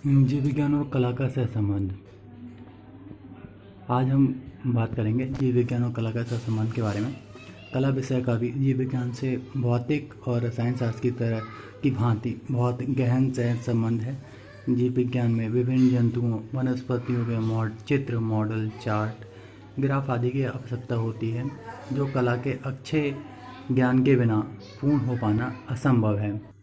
जीव विज्ञान और कला का सहसंबंध। आज हम बात करेंगे जीव विज्ञान और कला का सहसंबंध के बारे में। कला विषय का भी जीव विज्ञान से भौतिक और रसायन शास्त्र की तरह की भांति बहुत गहन सहज संबंध है। जीव विज्ञान में विभिन्न जंतुओं, वनस्पतियों के चित्र, मॉडल, चार्ट, ग्राफ आदि की आवश्यकता होती है, जो कला के अच्छे ज्ञान के बिना पूर्ण हो पाना असंभव है।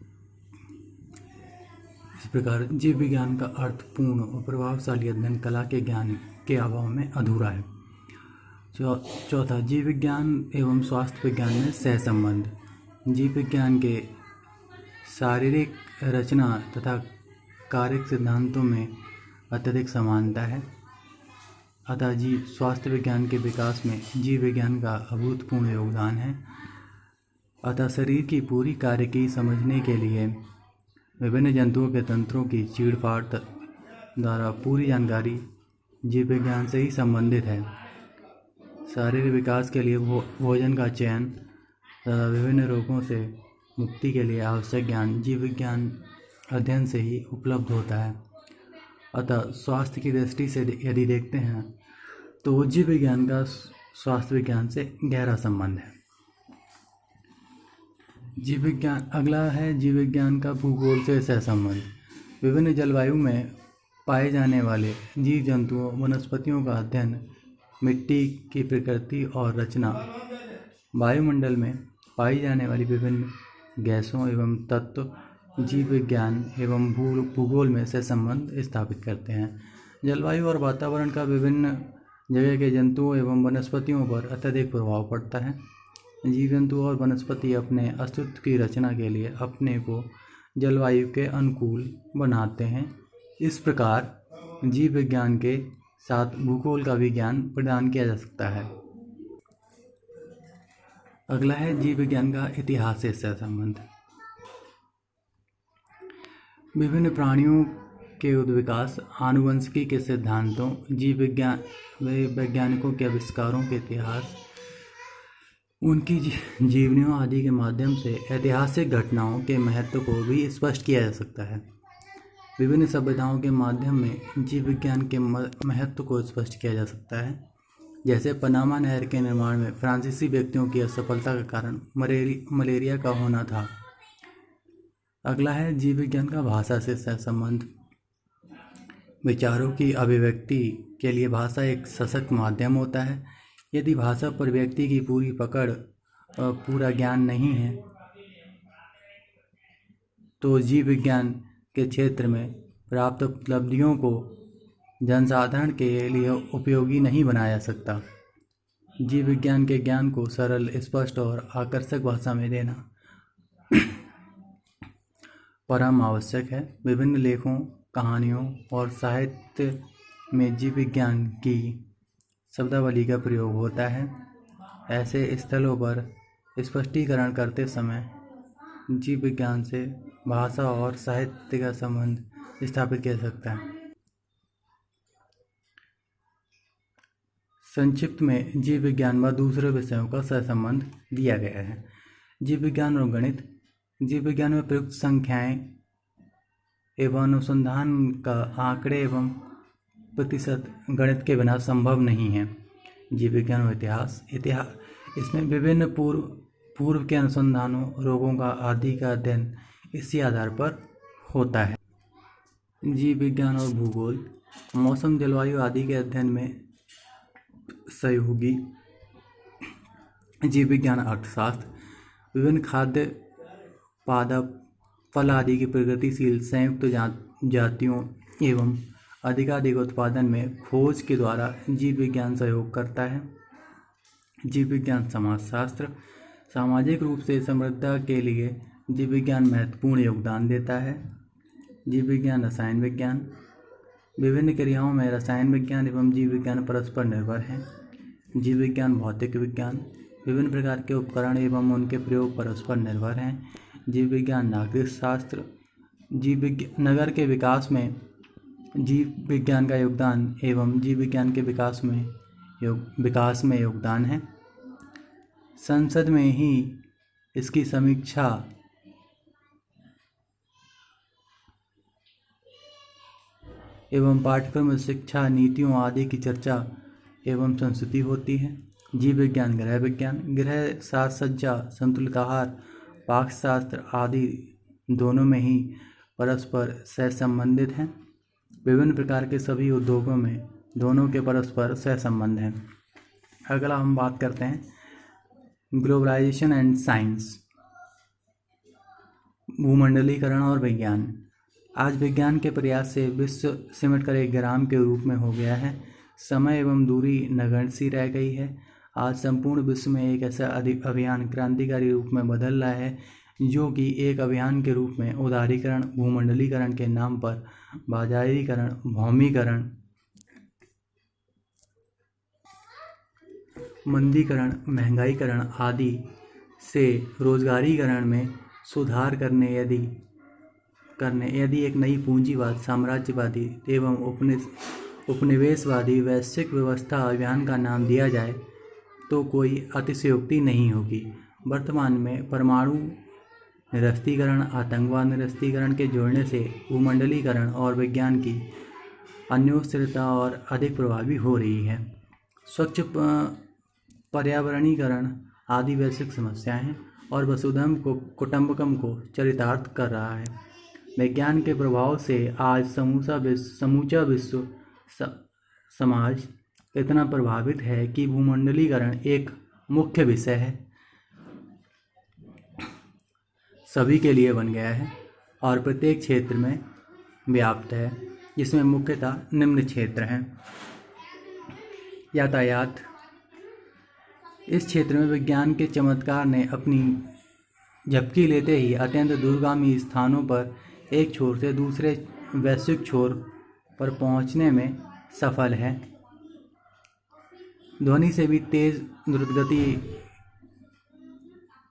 इस प्रकार जीव विज्ञान का अर्थपूर्ण और प्रभावशाली अध्ययन कला के ज्ञान के अभाव में अधूरा है। चौथा, जीव विज्ञान एवं स्वास्थ्य विज्ञान में सहसंबंध। जीव विज्ञान के शारीरिक रचना तथा कार्य सिद्धांतों में अत्यधिक समानता है, अतः स्वास्थ्य विज्ञान के विकास में जीव विज्ञान का अभूतपूर्व योगदान है। अतः शरीर की पूरी कार्यकी समझने के लिए विभिन्न जंतुओं के तंत्रों की चीड़-फाड़ द्वारा पूरी जानकारी जीव विज्ञान से ही संबंधित है। शारीरिक विकास के लिए भोजन का चयन तथा विभिन्न रोगों से मुक्ति के लिए आवश्यक ज्ञान जीव विज्ञान अध्ययन से ही उपलब्ध होता है। अतः स्वास्थ्य की दृष्टि से यदि देखते हैं तो जीव विज्ञान का स्वास्थ्य विज्ञान से गहरा संबंध है। जीव विज्ञान अगला है जीव विज्ञान का भूगोल से सहसंबंध। विभिन्न जलवायु में पाए जाने वाले जीव जंतुओं, वनस्पतियों का अध्ययन, मिट्टी की प्रकृति और रचना, वायुमंडल में पाई जाने वाली विभिन्न गैसों एवं तत्व जीव विज्ञान एवं भूगोल में सहसंबंध स्थापित करते हैं। जलवायु और वातावरण का विभिन्न जगह के जंतुओं एवं वनस्पतियों पर अत्यधिक प्रभाव पड़ता है। जीव जंतु और वनस्पति अपने अस्तित्व की रचना के लिए अपने को जलवायु के अनुकूल बनाते हैं। इस प्रकार जीव विज्ञान के साथ भूगोल का भी ज्ञान प्रदान किया जा सकता है। अगला है जीव विज्ञान का इतिहास से सहसंबंध। विभिन्न प्राणियों के विकास, आनुवंशिकी के सिद्धांतों, जीव विज्ञान वैज्ञानिकों के आविष्कारों के इतिहास, उनकी जीवनियों आदि के माध्यम से ऐतिहासिक घटनाओं के महत्व को भी स्पष्ट किया जा सकता है। विभिन्न सभ्यताओं के माध्यम में जीव विज्ञान के महत्व को स्पष्ट किया जा सकता है। जैसे पनामा नहर के निर्माण में फ्रांसीसी व्यक्तियों की असफलता का कारण मलेरिया का होना था। अगला है जीव विज्ञान का भाषा से सहसंबंध। विचारों की अभिव्यक्ति के लिए भाषा एक सशक्त माध्यम होता है। यदि भाषा पर व्यक्ति की पूरी पकड़ और पूरा ज्ञान नहीं है तो जीव विज्ञान के क्षेत्र में प्राप्त उपलब्धियों को जनसाधारण के लिए उपयोगी नहीं बनाया जा सकता। जीव विज्ञान के ज्ञान को सरल, स्पष्ट और आकर्षक भाषा में देना परम आवश्यक है। विभिन्न लेखों, कहानियों और साहित्य में जीव विज्ञान की शब्दावली का प्रयोग होता है। ऐसे स्थलों पर स्पष्टीकरण करते समय जीव विज्ञान से भाषा और साहित्य का संबंध स्थापित किया जा सकता है। संक्षिप्त में जीव विज्ञान व दूसरे विषयों का सहसंबंध दिया गया है। जीव विज्ञान और गणित। जीव विज्ञान में प्रयुक्त संख्याएं एवं अनुसंधान का आंकड़े एवं प्रतिशत गणित के बिना संभव नहीं है। जीव विज्ञान और इतिहास इसमें विभिन्न पूर्व के अनुसंधानों, रोगों का आदि का अध्ययन इसी आधार पर होता है। जीव विज्ञान और भूगोल मौसम, जलवायु आदि के अध्ययन में सहयोगी। जीव विज्ञान अर्थशास्त्र विभिन्न खाद्य, पादप, फल आदि की प्रगतिशील संयुक्त जातियों एवं अधिकाधिक उत्पादन में खोज के द्वारा जीव विज्ञान सहयोग करता है। जीव विज्ञान समाजशास्त्र सामाजिक रूप से समृद्धता के लिए जीव विज्ञान महत्वपूर्ण योगदान देता है। जीव विज्ञान रसायन विज्ञान विभिन्न क्रियाओं में रसायन विज्ञान एवं जीव विज्ञान परस्पर निर्भर हैं। जीव विज्ञान भौतिक विज्ञान विभिन्न प्रकार के उपकरण एवं उनके प्रयोग परस्पर निर्भर हैं। जीव विज्ञान नागरिक शास्त्र नगर के विकास में जीव विज्ञान का योगदान एवं जीव विज्ञान के विकास में योगदान है। संसद में ही इसकी समीक्षा एवं पाठ्यक्रम में शिक्षा नीतियों आदि की चर्चा एवं संस्कृति होती है। जीव विज्ञान, गृह विज्ञान, गृह साज सज्जा, संतुलित आहार, पाकशास्त्र आदि दोनों में ही परस्पर सहसंबंधित हैं। विभिन्न प्रकार के सभी उद्योगों में दोनों के परस्पर सहसंबंध हैं। अगला हम बात करते हैं ग्लोबलाइजेशन एंड साइंस, भूमंडलीकरण और विज्ञान। आज विज्ञान के प्रयास से विश्व सिमटकर एक ग्राम के रूप में हो गया है। समय एवं दूरी नगण्य सी रह गई है। आज संपूर्ण विश्व में एक ऐसा अभियान क्रांतिकारी रूप में बदल रहा है जो कि एक अभियान के रूप में उदारीकरण, भूमंडलीकरण के नाम पर बाजारीकरण, भौमीकरण, मंदीकरण, महंगाईकरण आदि से रोजगारीकरण में सुधार करने यदि एक नई पूंजीवाद, साम्राज्यवादी एवं उपनिवेशवादी वैश्विक व्यवस्था अभियान का नाम दिया जाए तो कोई अतिशयोक्ति नहीं होगी। वर्तमान में परमाणु निरस्तीकरण, आतंकवाद निरस्तीकरण के जोड़ने से भूमंडलीकरण और विज्ञान की अन्योन्याश्रितता और अधिक प्रभावी हो रही है। स्वच्छ पर्यावरणीकरण आदि वैश्विक समस्याएं हैं और वसुधैव कुटुंबकम को चरितार्थ कर रहा है। विज्ञान के प्रभाव से आज समूचा विश्व समाज इतना प्रभावित है कि भूमंडलीकरण एक मुख्य विषय है, सभी के लिए बन गया है और प्रत्येक क्षेत्र में व्याप्त है, जिसमें मुख्यतः निम्न क्षेत्र हैं। यातायात। इस क्षेत्र में विज्ञान के चमत्कार ने अपनी झपकी लेते ही अत्यंत दूरगामी स्थानों पर एक छोर से दूसरे वैश्विक छोर पर पहुंचने में सफल है। ध्वनि से भी तेज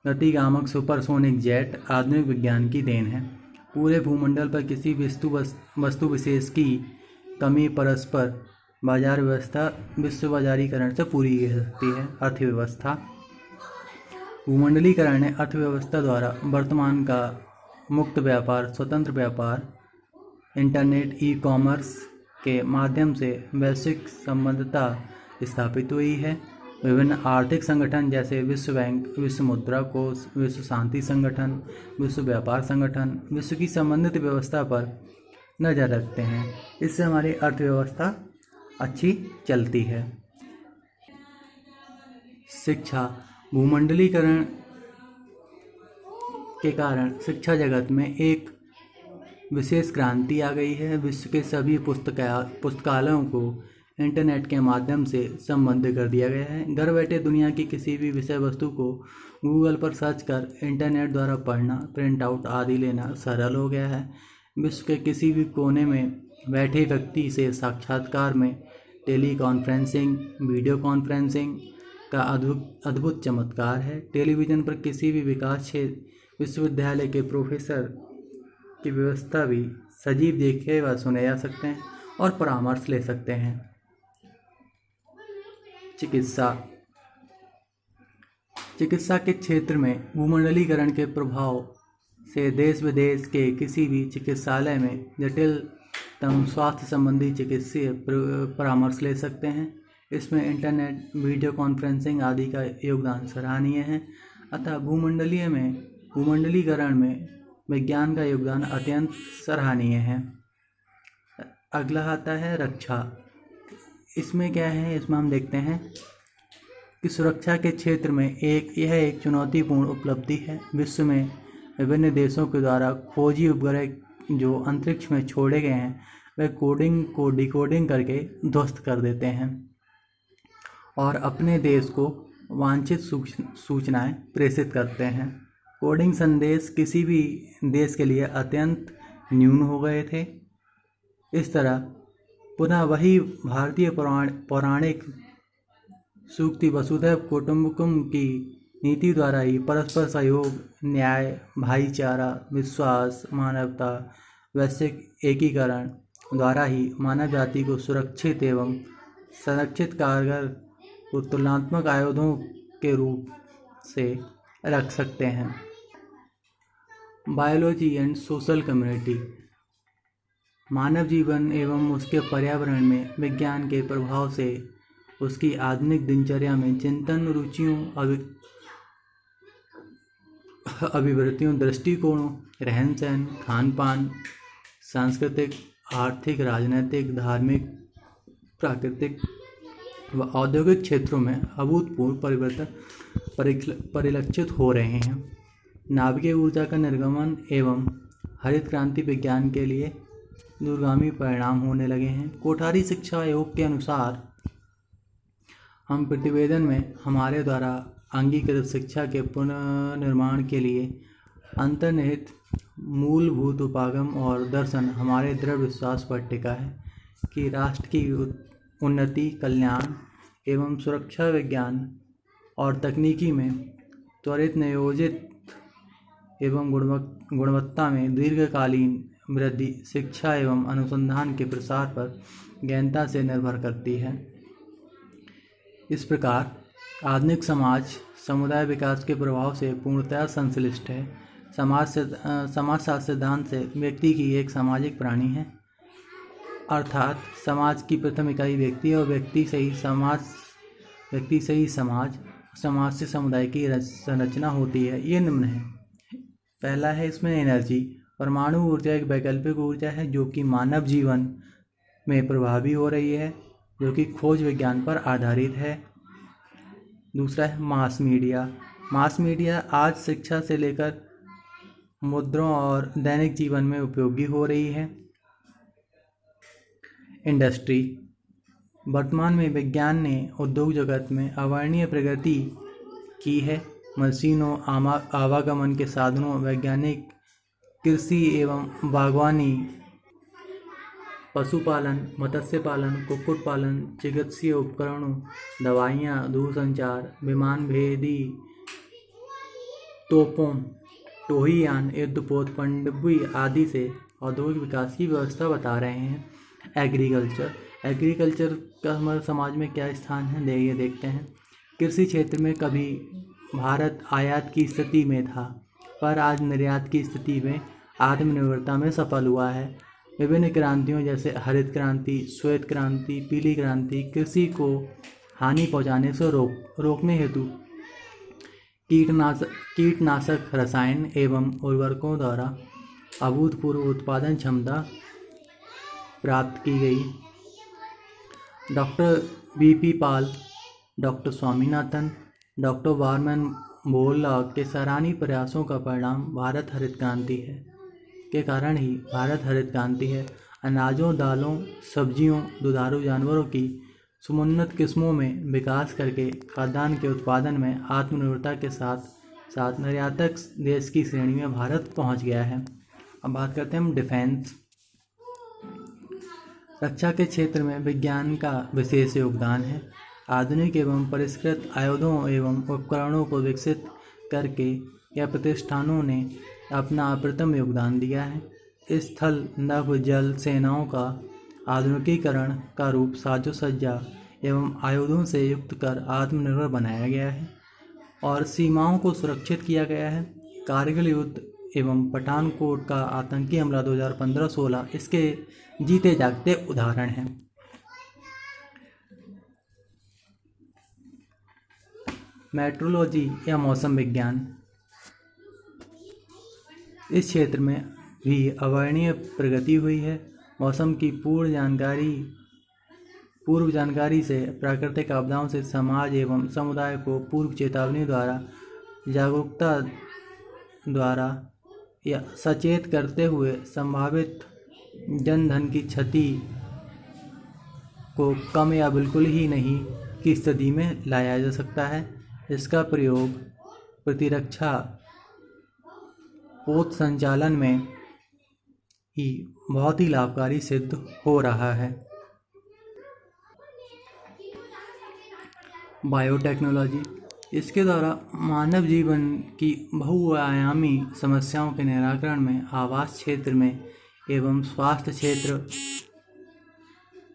गतिगामक सुपरसोनिक जेट आधुनिक विज्ञान की देन है। पूरे भूमंडल पर किसी वस्तु विशेष की कमी परस्पर बाजार व्यवस्था, विश्व बाजारीकरण से पूरी की जा सकती है। अर्थव्यवस्था। भूमंडलीकरण ने अर्थव्यवस्था द्वारा वर्तमान का मुक्त व्यापार, स्वतंत्र व्यापार, इंटरनेट, ई कॉमर्स के माध्यम से वैश्विक संबद्धता स्थापित हुई है। विभिन्न आर्थिक संगठन जैसे विश्व बैंक, विश्व मुद्रा कोष, विश्व शांति संगठन, विश्व व्यापार संगठन विश्व की संबंधित व्यवस्था पर नज़र रखते हैं। इससे हमारी अर्थव्यवस्था अच्छी चलती है। शिक्षा। भूमंडलीकरण के कारण शिक्षा जगत में एक विशेष क्रांति आ गई है। विश्व के सभी पुस्तकालयों को इंटरनेट के माध्यम से संबद्ध कर दिया गया है। घर बैठे दुनिया की किसी भी विषय वस्तु को गूगल पर सर्च कर इंटरनेट द्वारा पढ़ना, प्रिंट आउट आदि लेना सरल हो गया है। विश्व के किसी भी कोने में बैठे व्यक्ति से साक्षात्कार में टेली कॉन्फ्रेंसिंग, वीडियो कॉन्फ्रेंसिंग का अद्भुत चमत्कार है। टेलीविज़न पर किसी भी विकासशील विश्वविद्यालय के प्रोफेसर की व्यवस्था भी सजीव देखे व सुने जा सकते हैं और परामर्श ले सकते हैं। चिकित्सा के क्षेत्र में भूमंडलीकरण के प्रभाव से देश विदेश के किसी भी चिकित्सालय में जटिलतम स्वास्थ्य संबंधी चिकित्सीय परामर्श ले सकते हैं। इसमें इंटरनेट, वीडियो कॉन्फ्रेंसिंग आदि का योगदान सराहनीय है। अतः भूमंडलीकरण में विज्ञान का योगदान अत्यंत सराहनीय है। अगला आता है रक्षा। इसमें क्या है, इसमें हम देखते हैं कि सुरक्षा के क्षेत्र में यह एक चुनौतीपूर्ण उपलब्धि है। विश्व में विभिन्न देशों के द्वारा खोजी उपग्रह जो अंतरिक्ष में छोड़े गए हैं वे कोडिंग को डिकोडिंग करके ध्वस्त कर देते हैं और अपने देश को वांछित सूचनाएं प्रेषित करते हैं। कोडिंग संदेश किसी भी देश के लिए अत्यंत न्यून हो गए थे। इस तरह पुनः वही भारतीय पौराणिक सूक्ति वसुधैव कुटुंबकम की नीति द्वारा ही परस्पर सहयोग, न्याय, भाईचारा, विश्वास, मानवता, वैश्विक एकीकरण द्वारा ही मानव जाति को सुरक्षित एवं संरक्षित कारगर को तुलनात्मक आयुधों के रूप से रख सकते हैं। Biology and social community. मानव जीवन एवं उसके पर्यावरण में विज्ञान के प्रभाव से उसकी आधुनिक दिनचर्या में चिंतन, रुचियों, अभिवृत्तियों, दृष्टिकोणों, रहन सहन, खान पान, सांस्कृतिक, आर्थिक, राजनैतिक, धार्मिक, प्राकृतिक व औद्योगिक क्षेत्रों में अभूतपूर्व परिवर्तन परिलक्षित हो रहे हैं। नाभिकीय ऊर्जा का निर्गमन एवं हरित क्रांति विज्ञान के लिए दूरगामी परिणाम होने लगे हैं। कोठारी शिक्षा आयोग के अनुसार हम प्रतिवेदन में हमारे द्वारा अंगीकृत शिक्षा के पुनर्निर्माण के लिए अंतर्निहित मूलभूत उपागम और दर्शन हमारे दृढ़ विश्वास पर टिका है कि राष्ट्र की उन्नति, कल्याण एवं सुरक्षा विज्ञान और तकनीकी में त्वरित नियोजित एवं गुणवत्ता में दीर्घकालीन वृद्धि शिक्षा एवं अनुसंधान के प्रसार पर गहनता से निर्भर करती है। इस प्रकार आधुनिक समाज समुदाय विकास के प्रभाव से पूर्णतः संश्लिष्ट है। समाजशास्त्र सिद्धांत से व्यक्ति की एक सामाजिक प्राणी है, अर्थात समाज की प्रथम इकाई व्यक्ति और व्यक्ति से ही समाज, समाज से समुदाय की संरचना होती है। ये निम्न है। पहला है इसमें एनर्जी। परमाणु ऊर्जा एक वैकल्पिक ऊर्जा है जो कि मानव जीवन में प्रभावी हो रही है, जो कि खोज विज्ञान पर आधारित है। दूसरा है मास मीडिया। मास मीडिया आज शिक्षा से लेकर मुद्राओं और दैनिक जीवन में उपयोगी हो रही है। इंडस्ट्री। वर्तमान में विज्ञान ने उद्योग जगत में अवर्णनीय प्रगति की है। मशीनों, आवागमन के साधनों, वैज्ञानिक कृषि एवं बागवानी, पशुपालन, मत्स्य पालन, कुक्कुट पालन, चिकित्सीय उपकरणों, दवाइयाँ, दूरसंचार, विमान भेदी तोपों, टोहीयान, युद्धपोत, पनडुब्बी आदि से औद्योगिक विकास की व्यवस्था बता रहे हैं। एग्रीकल्चर का हमारे समाज में क्या स्थान है, ये देखते हैं। कृषि क्षेत्र में कभी भारत आयात की स्थिति में था, पर आज निर्यात की स्थिति में आत्मनिर्भरता में सफल हुआ है। विभिन्न क्रांतियों जैसे हरित क्रांति, श्वेत क्रांति, पीली क्रांति कृषि को हानि पहुंचाने से रोकने हेतु कीटनाशक, रसायन एवं उर्वरकों द्वारा अभूतपूर्व उत्पादन क्षमता प्राप्त की गई। Doctor V P. Pal, doctor Swaminathan, doctor वारमैन बोला के सराहनीय प्रयासों का परिणाम भारत हरित क्रांति है के कारण ही भारत हरित क्रांति है। अनाजों, दालों, सब्जियों, दुधारू जानवरों की समुन्नत किस्मों में विकास करके खाद्यान्न के उत्पादन में आत्मनिर्भरता के साथ साथ निर्यातक देश की श्रेणी में भारत पहुंच गया है। अब बात करते हैं हम डिफेंस। रक्षा के क्षेत्र में विज्ञान का विशेष योगदान है। आधुनिक एवं परिष्कृत आयुधों एवं उपकरणों को विकसित करके यह प्रतिष्ठानों ने अपना अप्रतिम योगदान दिया है। स्थल, नभ, जल सेनाओं का आधुनिकीकरण का रूप साजो सज्जा एवं आयुधों से युक्त कर आत्मनिर्भर बनाया गया है और सीमाओं को सुरक्षित किया गया है। कारगिल युद्ध एवं पठानकोट का आतंकी हमला 2015-16 इसके जीते जागते उदाहरण हैं। मेट्रोलॉजी या मौसम विज्ञान। इस क्षेत्र में भी अवर्णनीय प्रगति हुई है। मौसम की पूर्व जानकारी से प्राकृतिक आपदाओं से समाज एवं समुदाय को पूर्व चेतावनी द्वारा, जागरूकता द्वारा या सचेत करते हुए संभावित जनधन की क्षति को कम या बिल्कुल ही नहीं की स्थिति में लाया जा सकता है। इसका प्रयोग प्रतिरक्षा पोत संचालन में ही बहुत ही लाभकारी सिद्ध हो रहा है। बायोटेक्नोलॉजी। इसके द्वारा मानव जीवन की बहुआयामी समस्याओं के निराकरण में, आवास क्षेत्र में एवं स्वास्थ्य क्षेत्र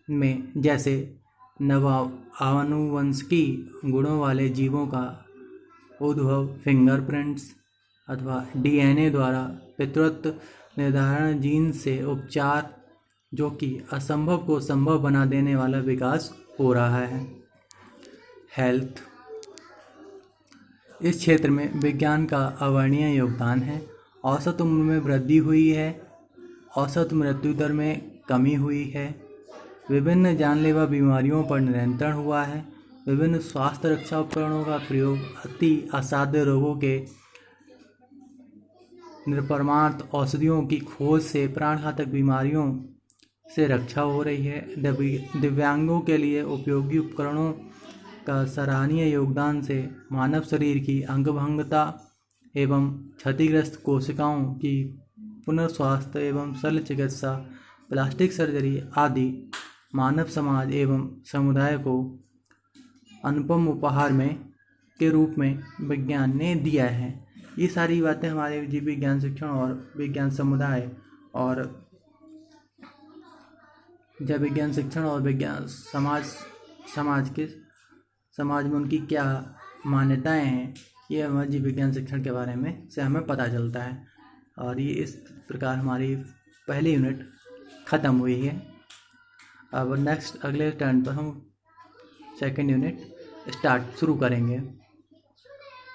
में जैसे नवानुवंशिकी गुणों वाले जीवों का उद्भव, फिंगरप्रिंट्स अथवा DNA द्वारा पितृत्व निर्धारण, जीन से उपचार जो कि असंभव को संभव बना देने वाला विकास हो रहा है। हेल्थ, इस क्षेत्र में विज्ञान का अवर्णनीय योगदान है। औसत उम्र में वृद्धि हुई है, औसत मृत्यु दर में कमी हुई है, विभिन्न जानलेवा बीमारियों पर नियंत्रण हुआ है, विभिन्न स्वास्थ्य रक्षा उपकरणों का प्रयोग अति असाध्य रोगों के निरपरमार्थ औषधियों की खोज से प्राणघातक बीमारियों से रक्षा हो रही है। दिव्यांगों के लिए उपयोगी उपकरणों का सराहनीय योगदान से मानव शरीर की अंगभंगता एवं क्षतिग्रस्त कोशिकाओं की पुनर्स्वास्थ्य एवं शल्य चिकित्सा, प्लास्टिक सर्जरी आदि मानव समाज एवं समुदाय को अनुपम उपहार में के रूप में विज्ञान ने दिया है। ये सारी बातें हमारे जीव विज्ञान शिक्षण और विज्ञान समुदाय और जैव विज्ञान शिक्षण और विज्ञान समाज में उनकी क्या मान्यताएं हैं, ये हमारे जीव विज्ञान शिक्षण के बारे में से हमें पता चलता है। और ये इस प्रकार हमारी पहली यूनिट ख़त्म हुई है। अब नेक्स्ट अगले टर्न पर हम सेकंड यूनिट शुरू करेंगे।